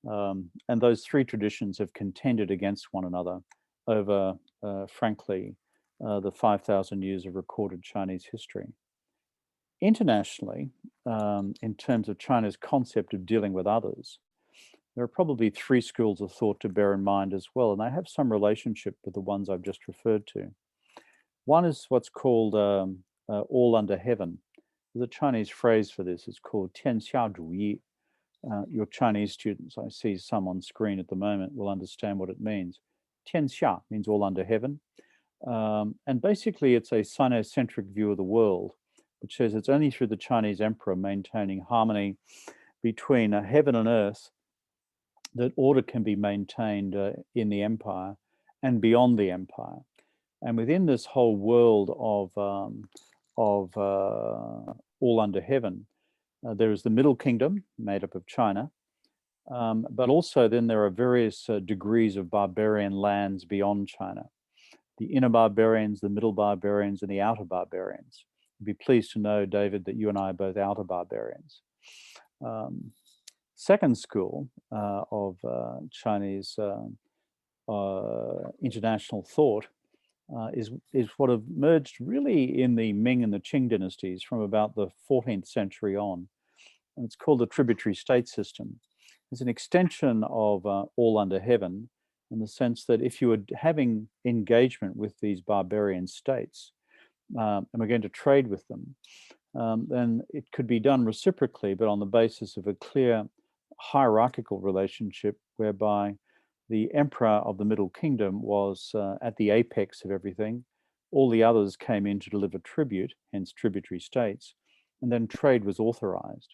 And those three traditions have contended against one another over, frankly, the 5,000 years of recorded Chinese history. Internationally, in terms of China's concept of dealing with others, there are probably three schools of thought to bear in mind as well, and they have some relationship with the ones I've just referred to. One is what's called all under heaven. There's a Chinese phrase for this. It's called 天下主义. Your Chinese students, I see some on screen at the moment, will understand what it means. 天下means all under heaven. And basically, it's a Sinocentric view of the world, which says it's only through the Chinese emperor maintaining harmony between heaven and earth that order can be maintained in the empire and beyond the empire. And within this whole world of all under heaven, there is the Middle Kingdom, made up of China, but also then there are various degrees of barbarian lands beyond China. The inner barbarians, the middle barbarians, and the outer barbarians. I'd be pleased to know, David, that you and I are both outer barbarians. Second school of Chinese international thought is what emerged really in the Ming and the Qing dynasties from about the 14th century on. And it's called the tributary state system. It's an extension of all under heaven, in the sense that if you were having engagement with these barbarian states, and we're going to trade with them, then it could be done reciprocally, but on the basis of a clear hierarchical relationship whereby the emperor of the Middle Kingdom was at the apex of everything. All the others came in to deliver tribute, hence tributary states, and then trade was authorized.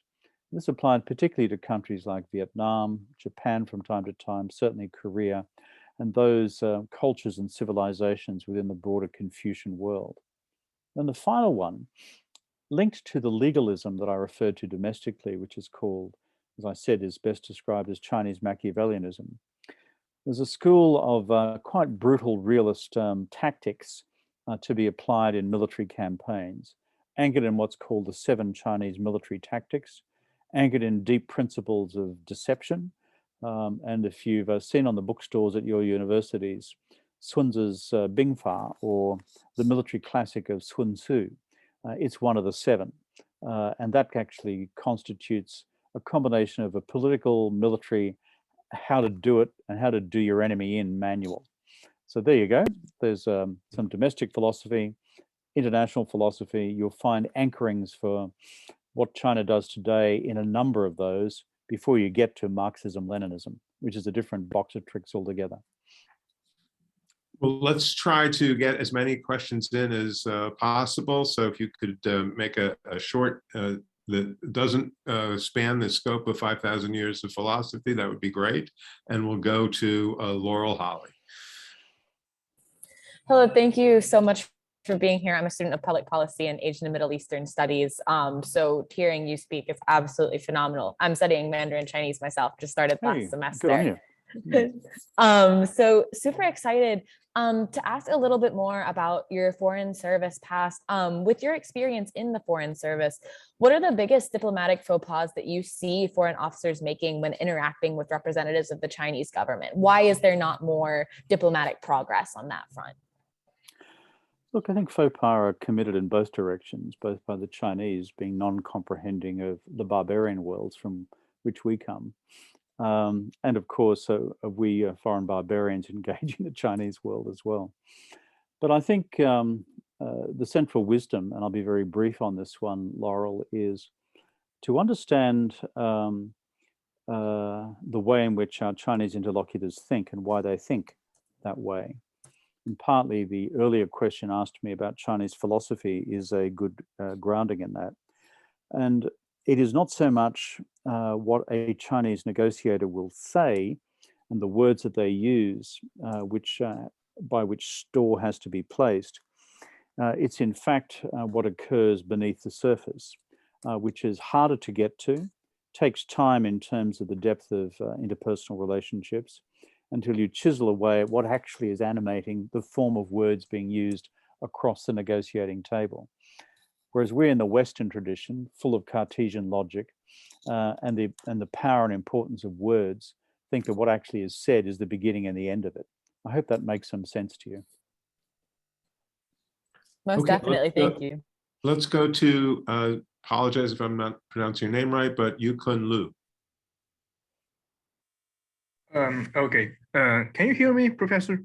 This applied particularly to countries like Vietnam, Japan from time to time, certainly Korea, and those cultures and civilizations within the broader Confucian world. And the final one, linked to the legalism that I referred to domestically, which is called, as I said, is best described as Chinese Machiavellianism. There's a school of quite brutal realist tactics to be applied in military campaigns, anchored in what's called the 7 Chinese military tactics, anchored in deep principles of deception. And if you've seen on the bookstores at your universities, Sun Tzu's Bing Fa, or the military classic of Sun Tzu, it's one of the 7. And that actually constitutes a combination of a political, military, how to do it and how to do your enemy in manual. So there you go. There's some domestic philosophy, international philosophy. You'll find anchorings for what China does today in a number of those before you get to Marxism-Leninism, which is a different box of tricks altogether. Well, let's try to get as many questions in as possible. So if you could make a short that doesn't span the scope of 5,000 years of philosophy, that would be great. And we'll go to Laurel Holly. Hello, thank you so much for being here. I'm a student of public policy and Asian and Middle Eastern studies. So hearing you speak is absolutely phenomenal. I'm studying Mandarin Chinese myself, just started last semester. Good on you. So super excited to ask a little bit more about your foreign service past. With your experience in the foreign service, what are the biggest diplomatic faux pas that you see foreign officers making when interacting with representatives of the Chinese government? Why is there not more diplomatic progress on that front? Look, I think faux pas are committed in both directions, both by the Chinese being non-comprehending of the barbarian worlds from which we come. And of course, we foreign barbarians engaging the Chinese world as well. But I think the central wisdom, and I'll be very brief on this one, Laurel, is to understand the way in which our Chinese interlocutors think and why they think that way. And partly the earlier question asked me about Chinese philosophy is a good grounding in that. And it is not so much what a Chinese negotiator will say and the words that they use, by which store has to be placed. It's in fact what occurs beneath the surface, which is harder to get to, takes time in terms of the depth of interpersonal relationships, until you chisel away at what actually is animating the form of words being used across the negotiating table. Whereas we're in the Western tradition, full of Cartesian logic, and the power and importance of words, think that what actually is said is the beginning and the end of it. I hope that makes some sense to you. Most definitely, thank you. Let's go to, apologize if I'm not pronouncing your name right, but Yukun Lu. Okay. Can you hear me, Professor?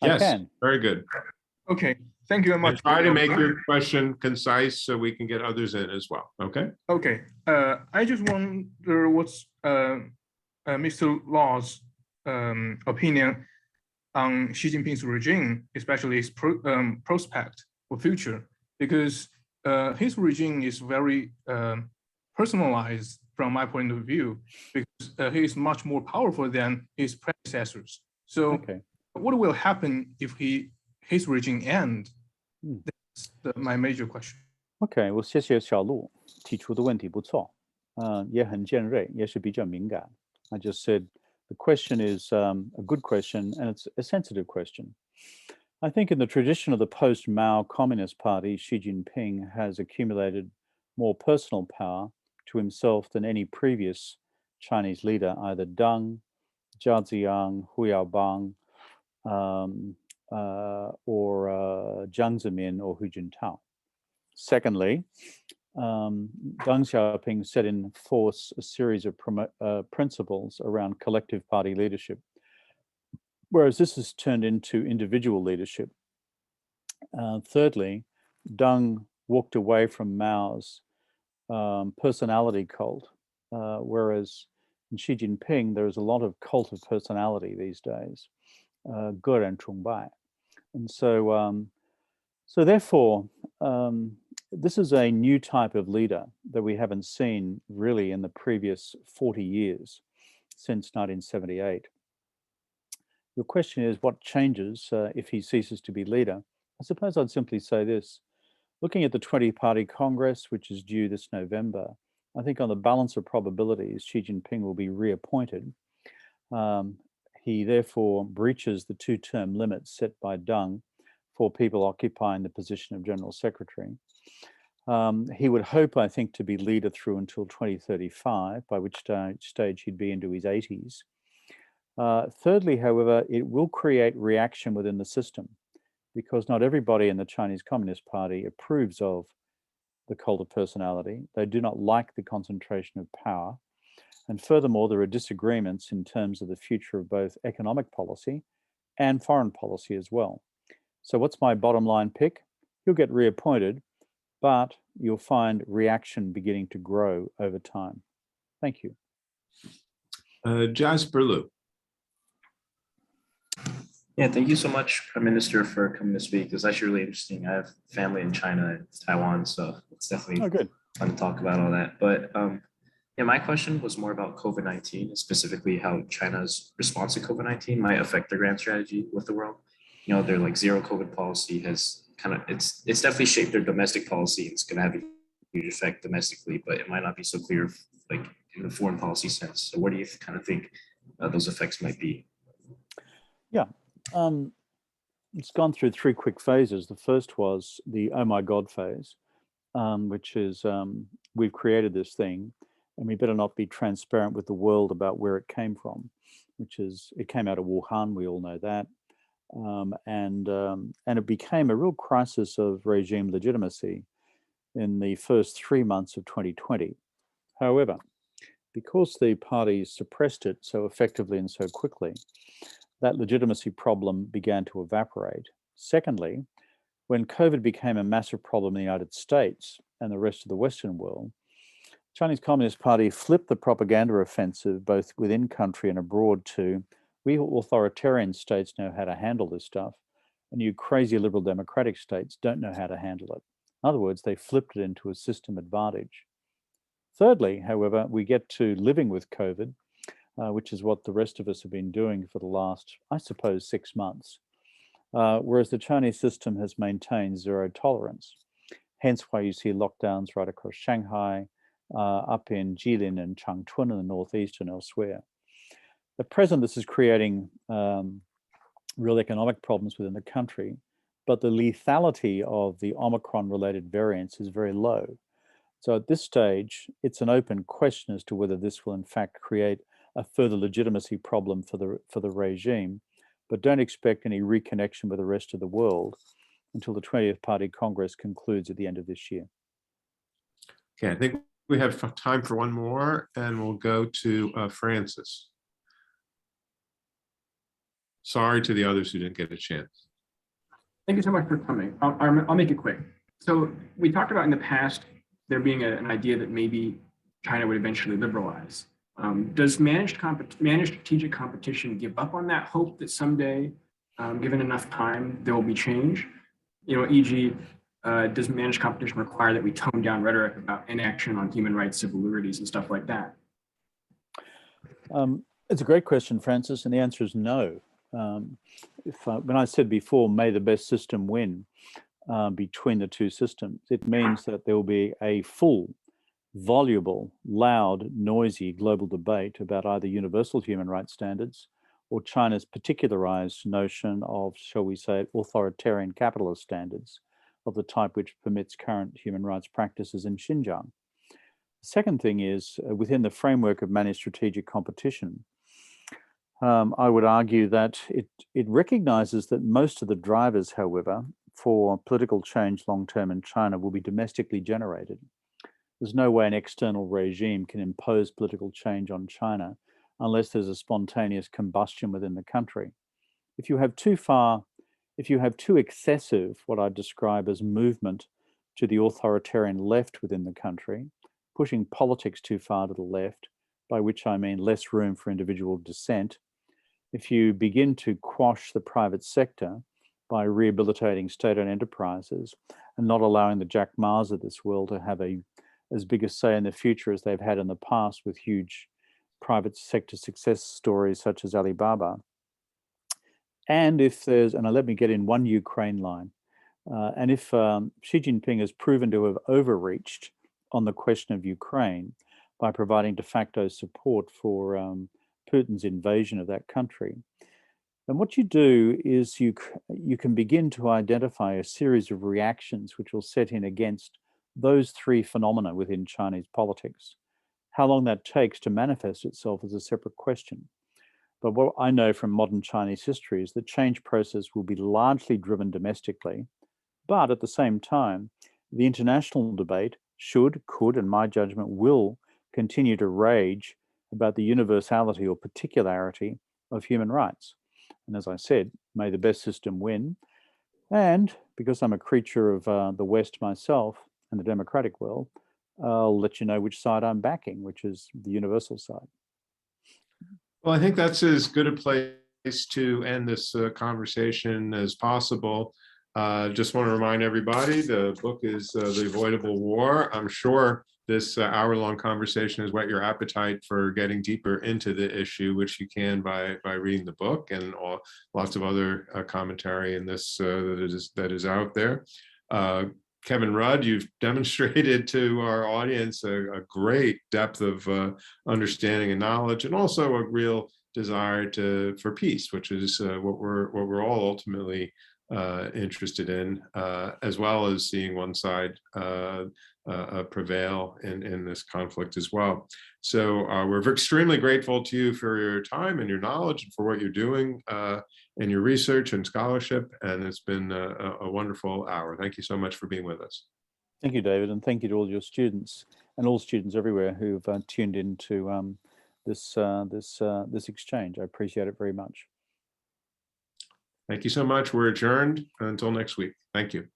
Yes, I can. very good. Okay. Thank you very much. And try to make your question concise so we can get others in as well. Okay. Okay. I just wonder what's Mr. Law's opinion on Xi Jinping's regime, especially his prospect for future, because his regime is very personalized from my point of view, because he is much more powerful than his predecessors. So what will happen if his regime ends? That's my major question. OK， 我谢谢小陆提出的问题，不错，也很尖锐，也是比较敏感。I just said the question is a good question and it's a sensitive question. I think in the tradition of the post-Mao Communist Party, Xi Jinping has accumulated more personal power to himself than any previous Chinese leader, either Deng, Jia Ziyang, Hu Yaobang, or Jiang Zemin or Hu Jintao. Secondly, Deng Xiaoping set in force a series of principles around collective party leadership, whereas this has turned into individual leadership. Thirdly, Deng walked away from Mao's personality cult, whereas in Xi Jinping, there is a lot of cult of personality these days, Ge and Chongbai. And so, therefore, this is a new type of leader that we haven't seen really in the previous 40 years since 1978. Your question is what changes if he ceases to be leader? I suppose I'd simply say this. Looking at the 20-party Congress, which is due this November, I think on the balance of probabilities, Xi Jinping will be reappointed. He therefore breaches the 2-term limit set by Deng for people occupying the position of General Secretary. He would hope, I think, to be leader through until 2035, by which stage he'd be into his 80s. Thirdly, however, it will create reaction within the system because not everybody in the Chinese Communist Party approves of the cult of personality. They do not like the concentration of power. And furthermore, there are disagreements in terms of the future of both economic policy and foreign policy as well. So what's my bottom line pick? You'll get reappointed, but you'll find reaction beginning to grow over time. Thank you. Jasper Lu. Yeah, thank you so much, Prime Minister, for coming to speak. It's actually really interesting. I have family in China and Taiwan, so it's definitely good. fun to talk about all that. But yeah, my question was more about COVID-19, specifically how China's response to COVID-19 might affect their grand strategy with the world. You know, their like zero COVID policy has kind of, it's definitely shaped their domestic policy. It's going to have a huge effect domestically, but it might not be so clear like in the foreign policy sense. So what do you kind of think those effects might be? Yeah, it's gone through 3 quick phases. The first was the oh my God phase, which is we've created this thing and we better not be transparent with the world about where it came from, which is it came out of Wuhan, we all know that. And it became a real crisis of regime legitimacy in the first 3 months of 2020. However, because the parties suppressed it so effectively and so quickly, that legitimacy problem began to evaporate. Secondly, when COVID became a massive problem in the United States and the rest of the Western world, Chinese Communist Party flipped the propaganda offensive both within country and abroad to, we authoritarian states know how to handle this stuff, and you crazy liberal democratic states don't know how to handle it. In other words, they flipped it into a system advantage. Thirdly, however, we get to living with COVID, which is what the rest of us have been doing for the last, I suppose, 6 months. Whereas the Chinese system has maintained zero tolerance. Hence why you see lockdowns right across Shanghai, up in Jilin and Changchun in the northeast and elsewhere. At present, this is creating real economic problems within the country, but the lethality of the Omicron-related variants is very low. So at this stage, it's an open question as to whether this will in fact create a further legitimacy problem for the regime, but don't expect any reconnection with the rest of the world until the 20th Party Congress concludes at the end of this year. Okay, I think we have time for one more, and we'll go to Francis. Sorry to the others who didn't get a chance. Thank you so much for coming. I'll make it quick. So we talked about in the past there being an idea that maybe China would eventually liberalize. Does managed strategic competition give up on that hope that someday, given enough time, there will be change? E.g., does managed competition require that we tone down rhetoric about inaction on human rights, civil liberties, and stuff like that? It's a great question, Francis, and the answer is no. When I said before, may the best system win between the two systems, it means that there will be a full, voluble, loud, noisy global debate about either universal human rights standards or China's particularized notion of, shall we say, authoritarian capitalist standards of the type which permits current human rights practices in Xinjiang. The second thing is, within the framework of managed strategic competition, I would argue that it recognizes that most of the drivers, however, for political change long-term in China will be domestically generated. There's no way an external regime can impose political change on China unless there's a spontaneous combustion within the country. If you have too excessive, what I describe as movement to the authoritarian left within the country, pushing politics too far to the left, by which I mean less room for individual dissent, if you begin to quash the private sector by rehabilitating state-owned enterprises and not allowing the Jack Ma's of this world to have as big a say in the future as they've had in the past with huge private sector success stories such as Alibaba. And if there's, and let me get in one Ukraine line, and if Xi Jinping has proven to have overreached on the question of Ukraine by providing de facto support for Putin's invasion of that country, then what you do is you can begin to identify a series of reactions which will set in against those three phenomena within Chinese politics. How long that takes to manifest itself is a separate question. But what I know from modern Chinese history is the change process will be largely driven domestically, but at the same time, the international debate could, in my judgment, will continue to rage about the universality or particularity of human rights. And as I said, may the best system win. And because I'm a creature of the West myself and the democratic world, I'll let you know which side I'm backing, which is the universal side. Well, I think that's as good a place to end this conversation as possible. Just want to remind everybody, the book is The Avoidable War. I'm sure this hour-long conversation has whet your appetite for getting deeper into the issue, which you can by reading the book and lots of other commentary in this that is out there. Kevin Rudd, you've demonstrated to our audience a great depth of understanding and knowledge, and also a real desire for peace, which is what we're all ultimately interested in, as well as seeing one side prevail in this conflict as well. So we're extremely grateful to you for your time and your knowledge and for what you're doing in your research and scholarship. And it's been a wonderful hour. Thank you so much for being with us. Thank you, David, and thank you to all your students and all students everywhere who've tuned into this exchange. I appreciate it very much. Thank you so much. We're adjourned until next week. Thank you.